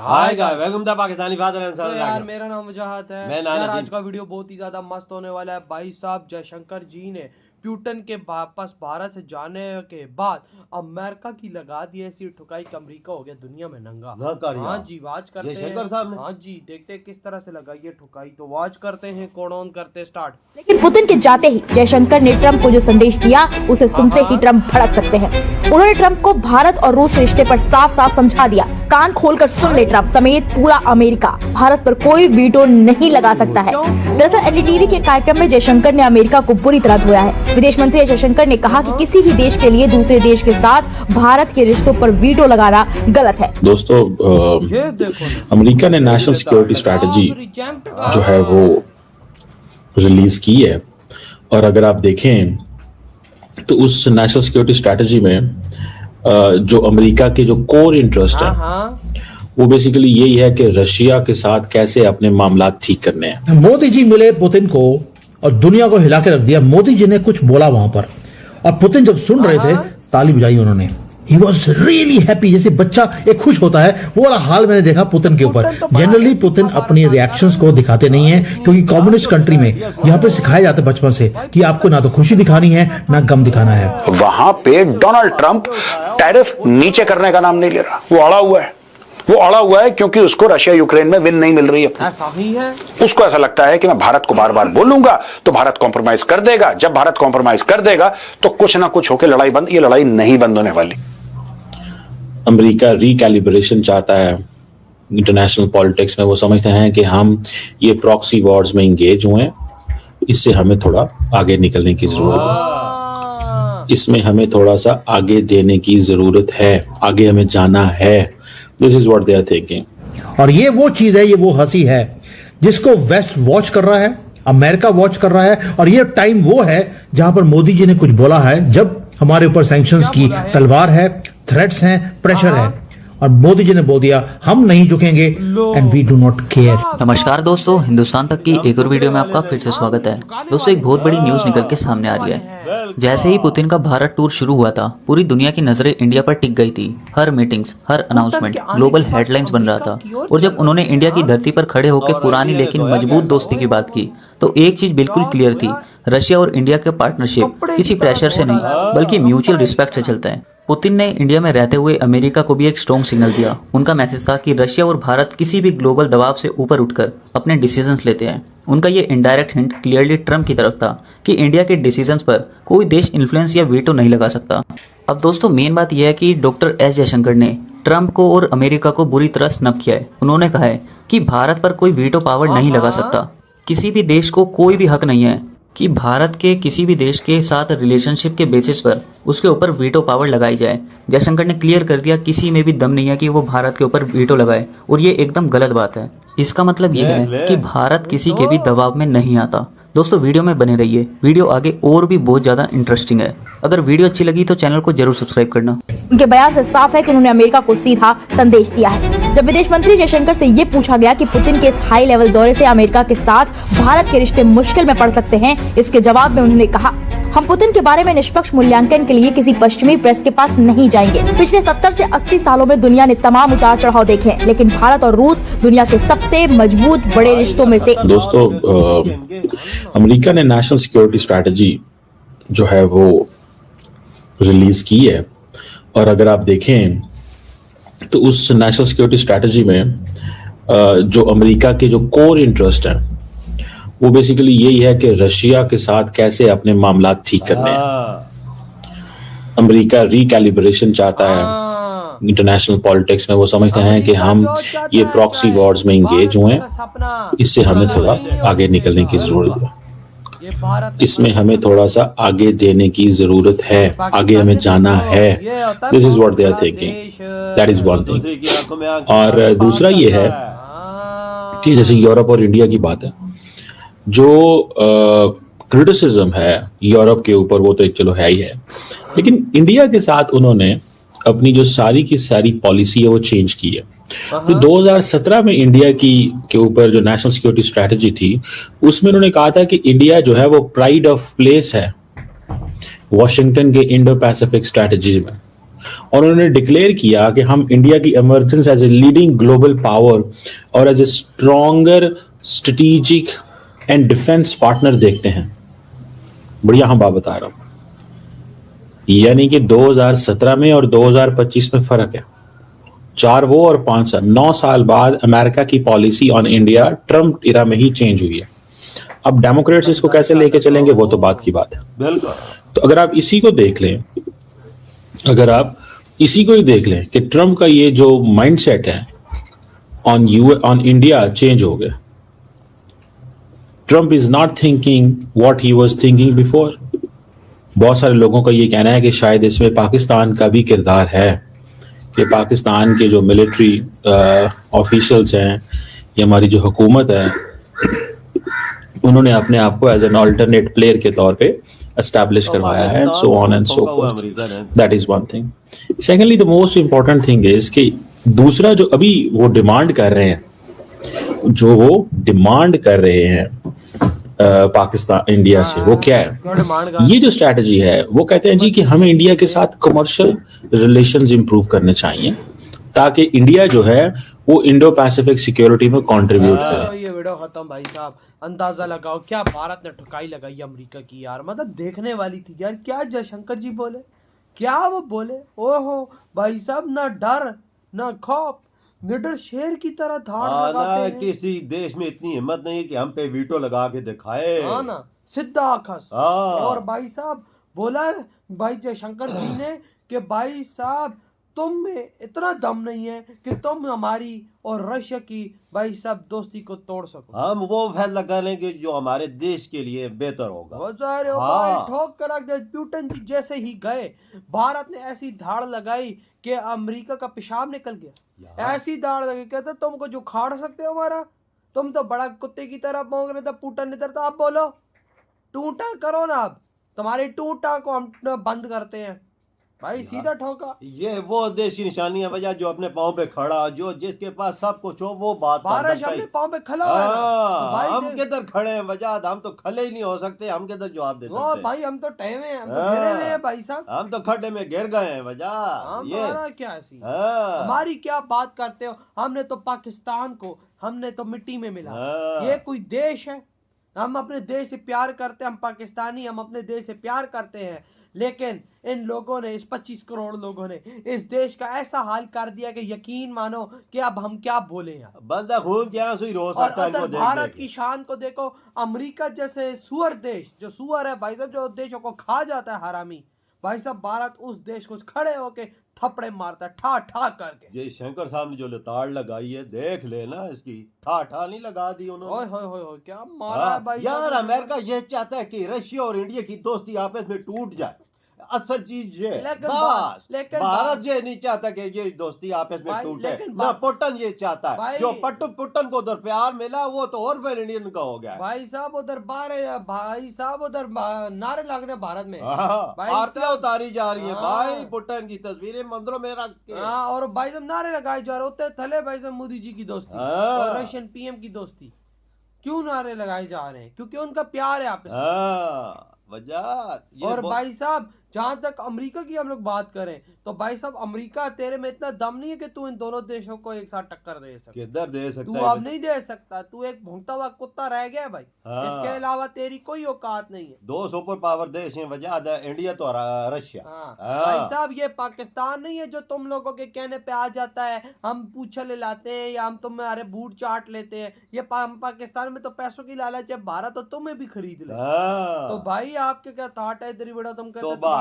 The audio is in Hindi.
Hi guys, welcome to Pakistani father and son. यार मेरा नाम वजाहत है। यार आज का वीडियो बहुत ही ज्यादा मस्त होने वाला है। भाई साहब जयशंकर जी ने पुतिन के वापस भारत से जाने के बाद अमेरिका की लगा दी ऐसी ठुकाई कि अमेरिका हो गया दुनिया में नंगा। हाँ जी, वाच करते हैं। हाँ जी, देखते हैं किस तरह से लगाई है ठुकाई। तो वाच करते हैं, कोड ऑन करते स्टार्ट। लेकिन पुतिन के जाते ही जयशंकर ने ट्रंप को जो संदेश दिया उसे सुनते ही ट्रंप भड़क सकते हैं। उन्होंने ट्रंप को भारत और रूस के रिश्ते पर साफ साफ समझा दिया। कान खोलकर सुन ले ट्रंप समेत पूरा अमेरिका, भारत पर कोई वीटो नहीं लगा सकता है। दरअसल एनडीटीवी के कार्यक्रम में जयशंकर ने अमेरिका को बुरी तरह धोया है। विदेश मंत्री जयशंकर ने कहा कि किसी भी देश के लिए दूसरे देश के साथ भारत के रिश्तों पर वीटो लगाना गलत है। दोस्तों, अमेरिका ने नेशनल सिक्योरिटी स्ट्रैटेजी जो है वो रिलीज की है, और अगर आप देखें तो उस नेशनल सिक्योरिटी स्ट्रैटेजी में जो अमेरिका के जो कोर इंटरेस्ट है वो बेसिकली यही है कि रशिया के साथ कैसे अपने मामला ठीक करने हैं। मोदी जी मिले पुतिन को और दुनिया को हिला के रख दिया। मोदी जी ने कुछ बोला वहां पर, और पुतिन जब सुन रहे थे ताली बजाई उन्होंने। He was really happy, जैसे बच्चा एक खुश होता है, वो वाला हाल मैंने देखा पुतिन के ऊपर। जनरली पुतिन अपनी रिएक्शंस को दिखाते नहीं है, क्योंकि कम्युनिस्ट कंट्री में यहाँ पे सिखाया जाता है बचपन से कि आपको ना तो खुशी दिखानी है ना गम दिखाना है। वहां पे डोनाल्ड ट्रंप टैरिफ नीचे करने का नाम नहीं ले रहा, वो अड़ा हुआ है। वो अड़ा हुआ है क्योंकि उसको रशिया यूक्रेन में विन नहीं मिल रही है। ऐसा ही है। उसको ऐसा लगता है कि मैं भारत को बार बार बोलूंगा तो भारत कॉम्प्रोमाइज कर देगा। जब भारत कॉम्प्रोमाइज कर देगा तो कुछ ना कुछ होकर लड़ाई बंद। ये लड़ाई नहीं बंद होने वाली। अमेरिका रिकैलिब्रेशन चाहता है इंटरनेशनल पॉलिटिक्स में। वो समझते हैं कि हम ये प्रॉक्सी वॉर्स में इंगेज हुए हैं, इससे हमें थोड़ा आगे निकलने की जरूरत है। इसमें हमें थोड़ा सा आगे देने की जरूरत है, आगे हमें जाना है। This is what they are thinking. और ये वो चीज है, ये वो हंसी है जिसको वेस्ट वॉच कर रहा है, अमेरिका वॉच कर रहा है। और ये टाइम वो है जहां पर मोदी जी ने कुछ बोला है, जब हमारे ऊपर सैंक्शंस की तलवार है, थ्रेट्स हैं, प्रेशर है, और मोदी जी ने बोल दिया हम नहीं झुकेंगे and we do not care. नमस्कार दोस्तों, हिंदुस्तान तक की एक और वीडियो में आपका फिर से स्वागत है। दोस्तों, एक बहुत बड़ी न्यूज निकल के सामने आ रही है। जैसे ही पुतिन का भारत टूर शुरू हुआ था, पूरी दुनिया की नजरें इंडिया पर टिक गई थी। हर मीटिंग्स, हर अनाउंसमेंट ग्लोबल हेडलाइंस बन रहा था। और जब उन्होंने इंडिया की धरती पर खड़े होकर पुरानी लेकिन मजबूत दोस्ती की बात की, तो एक चीज बिल्कुल क्लियर थी, रशिया और इंडिया का पार्टनरशिप किसी प्रेशर से नहीं बल्कि म्यूचुअल रिस्पेक्ट से चलता है। पुतिन ने इंडिया में रहते हुए अमेरिका को भी एक स्ट्रॉन्ग सिग्नल दिया। उनका मैसेज था कि रशिया और भारत किसी भी ग्लोबल दबाव से ऊपर उठकर अपने डिसीजंस लेते हैं। उनका ये इनडायरेक्ट हिंट क्लियरली ट्रंप की तरफ था कि इंडिया के डिसीजंस पर कोई देश इन्फ्लुएंस या वीटो नहीं लगा सकता। अब दोस्तों, मेन बात यह है कि डॉक्टर एस जयशंकर ने ट्रंप को और अमेरिका को बुरी तरह स्नब किया है। उन्होंने कहा है कि भारत पर कोई वीटो पावर नहीं लगा सकता। किसी भी देश को कोई भी हक नहीं है कि भारत के किसी भी देश के साथ रिलेशनशिप के बेसिस पर उसके ऊपर वीटो पावर लगाई जाए। जयशंकर ने क्लियर कर दिया किसी में भी दम नहीं है कि वो भारत के ऊपर वीटो लगाए, और ये एकदम गलत बात है। इसका मतलब ये है कि भारत किसी के भी दबाव में नहीं आता। दोस्तों, वीडियो में बने रहिए, वीडियो आगे और भी बहुत ज्यादा इंटरेस्टिंग है। अगर वीडियो अच्छी लगी तो चैनल को जरूर सब्सक्राइब करना। उनके बयान से साफ है कि उन्होंने अमेरिका को सीधा संदेश दिया है। जब विदेश मंत्री जयशंकर से ये पूछा गया कि पुतिन के इस हाई लेवल दौरे से अमेरिका के साथ भारत के रिश्ते मुश्किल में पड़ सकते हैं, इसके जवाब में उन्होंने कहा, हम पुतिन के बारे में निष्पक्ष मूल्यांकन के लिए किसी पश्चिमी प्रेस के पास नहीं जाएंगे। पिछले 70 से 80 सालों में दुनिया ने तमाम उतार चढ़ाव देखे, लेकिन भारत और रूस दुनिया के सबसे मजबूत बड़े रिश्तों में से। दोस्तों, अमेरिका ने नेशनल सिक्योरिटी स्ट्रैटेजी जो है वो रिलीज की है, और अगर आप देखें तो उस नेशनल सिक्योरिटी स्ट्रैटेजी में जो अमेरिका के जो कोर इंटरेस्ट है वो बेसिकली यही है कि रशिया के साथ कैसे अपने मामला ठीक करने हैं। अमेरिका रिकैलिब्रेशन चाहता है इंटरनेशनल पॉलिटिक्स में। वो समझते हैं कि हम ये प्रॉक्सी वॉर्स में इंगेज हुए हैं, इससे हमें थोड़ा आगे निकलने की जरूरत है। इसमें हमें थोड़ा सा आगे देने की जरूरत है, आगे हमें जाना है। This is what they are thinking. That is one thing. और दूसरा ये है कि जैसे यूरोप और इंडिया की बात है, जो क्रिटिसिज्म है यूरोप के ऊपर वो तो चलो है ही है, लेकिन इंडिया के साथ उन्होंने अपनी जो सारी की सारी पॉलिसी है वो चेंज की है। तो 2017 में इंडिया के ऊपर जो नेशनल सिक्योरिटी स्ट्रैटेजी थी उसमें उन्होंने कहा था कि इंडिया जो है वो प्राइड ऑफ प्लेस है वॉशिंगटन के इंडो पैसिफिक स्ट्रैटेजी में। और उन्होंने डिक्लेयर किया कि हम इंडिया की emergence as a leading global power और as a stronger strategic and defence partner देखते हैं। बढ़िया हम बात बता रहा हूं, यानी कि 2017 में और 2025 में फर्क है, 4 वो और 5 साल, 9 साल बाद अमेरिका की पॉलिसी ऑन इंडिया ट्रम्प इरा में ही चेंज हुई है। अब डेमोक्रेट्स इसको कैसे लेके चलेंगे वो तो बात की बात है। बिल्कुल। तो अगर आप इसी को देख लें, अगर आप इसी को ही देख लें कि ट्रम्प का ये जो माइंडसेट है ऑन इंडिया चेंज हो गया। Trump is not thinking what he was thinking before. बहुत सारे लोगों का ये कहना है कि शायद इसमें पाकिस्तान का भी किरदार है, कि पाकिस्तान के जो मिलिट्री ऑफिशियल्स हैं या हमारी जो हुकूमत है, उन्होंने अपने आप को एज एन अल्टरनेट प्लेयर के तौर पे एस्टैब्लिश करवाया है, and so on and so fourth. That is one thing. Secondly the most important thing is कि दूसरा जो अभी वो डिमांड कर रहे हैं, पाकिस्तान इंडिया से, वो क्या है? ये जो स्ट्रैटेजी है वो कहते हैं जी कि हमें इंडिया के साथ कमर्शियल रिलेशंस इंप्रूव करने चाहिए ताकि इंडिया जो है वो इंडो पैसिफिक सिक्योरिटी में कंट्रीब्यूट करे। ये वीडियो खत्म भाई साहब। अंदाजा लगाओ क्या भारत ने ठुकाई लगाई अमेरिका की यार, मतलब देखने वाली थी यार। क्या जयशंकर जी बोले, क्या वो बोले, ओहो भाई साहब, ना डर ना खौफ, निडर शेर की तरह धाड़ लगाते हैं। किसी देश में इतनी हिम्मत नहीं कि हम पे वीटो लगा के दिखाए। हाँ ना, सिद्धा खस। और भाई साहब बोला भाई जयशंकर जी ने कि भाई साहब तुम में इतना दम नहीं है कि तुम हमारी और रशिया की भाई साहब दोस्ती को तोड़ सको। हम वो फैसला करेंगे जो हमारे देश के लिए बेहतर होगा। भाई ठोक कर रख दे। प्यूटन जी जैसे ही गए, भारत ने ऐसी धाड़ लगाई कि अमेरिका का पेशाब निकल गया। ऐसी दाड़ लगे, कहते तुमको जो खाड़ सकते हो हमारा, तुम तो बड़ा कुत्ते की तरह भौंक रहे थे। पुटन इधर तो आप बोलो टूटा करो ना, अब तुम्हारी टूटा को हम बंद करते हैं। भाई सीधा ठोका। ये वो देश की निशानी है वजह जो अपने पाँव पे खड़ा, जो जिसके पास सब कुछ हो वो बात भारत अपने पाँव पे खड़ा हुआ है तो भाई हम किधर खड़े हैं वजह, हम तो खड़े ही नहीं हो सकते, हम किधर जवाब दे सकते हैं। भाई हम तो टहमे हैं, हम तो घिरे हुए हैं भाई साहब, हम तो खड्डे में गिर गए हैं वजह। ये क्या ऐसी हमारी क्या बात करते हो? हमने तो पाकिस्तान को हमने तो मिट्टी में मिला। ये कोई देश है? हम अपने देश से प्यार करते हैं, हम पाकिस्तानी, हम अपने देश से प्यार करते हैं, लेकिन इन लोगों ने, इस 25 करोड़ लोगों ने इस देश का ऐसा हाल कर दिया कि यकीन मानो कि अब हम क्या बोले यार। बंदा खून क्या सुई रो सकता है। भारत की शान को देखो, अमेरिका जैसे सुअर देश, जो सुअर है भाई साहब, जो देशों को खा जाता है हरामी, भाई साहब भारत उस देश को खड़े होके थप्पड़े मारता है ठा ठा करके। जयशंकर साहब ने जो लताड़ लगाई है देख लेना, इसकी ठा ठा नहीं लगा दी उन्होंने। ओए क्या मारा है भाई यार। अमेरिका ये चाहता है कि रशिया और इंडिया की दोस्ती आपस में टूट जाए, असल चीज ये। लेकिन भारत ये नहीं चाहता कि ये दोस्ती आपस में टूटे ना, पुटन ये चाहता है। जो पुटन को उधर प्यार मिला वो तो और फिर इंडियन का हो गया भाई साहब। उधर भाई साहब उधर नारे लग रहे भारत में, आरतियां उतारी जा रही है भाई, पुटन की तस्वीरें मंदिरों में रख के। और भाई साहब नारे लगाए जा रहे होते थले भाई साहब मोदी जी की दोस्ती और रशियन पीएम की दोस्ती। क्यों नारे लगाए जा रहे हैं? क्योंकि उनका प्यार है आपस में वजह। और भाई साहब जहां तक अमेरिका की हम लोग बात करें तो भाई साहब अमेरिका तेरे में इतना दम नहीं है कि तू इन दोनों देशों को एक साथ टक्कर दे सकता। किधर दे सकता तू अब नहीं दे सकता, तू एक भौंकता हुआ कुत्ता रह गया भाई। इसके अलावा तेरी कोई औकात नहीं है। 2 सुपर पावर देश हैं वजह, इंडिया तो रशिया। भाई साहब ये पाकिस्तान नहीं है जो तुम लोगों के कहने पे आ जाता है, हम पूछा ले लाते हैं या हम तुम्हारे बूट चाट लेते हैं। ये पाकिस्तान में तो पैसों की लालच है, भारत तो तुम्हें भी खरीद ले। तो भाई आपके क्या थॉट है? इधर वीडियो तुम कहते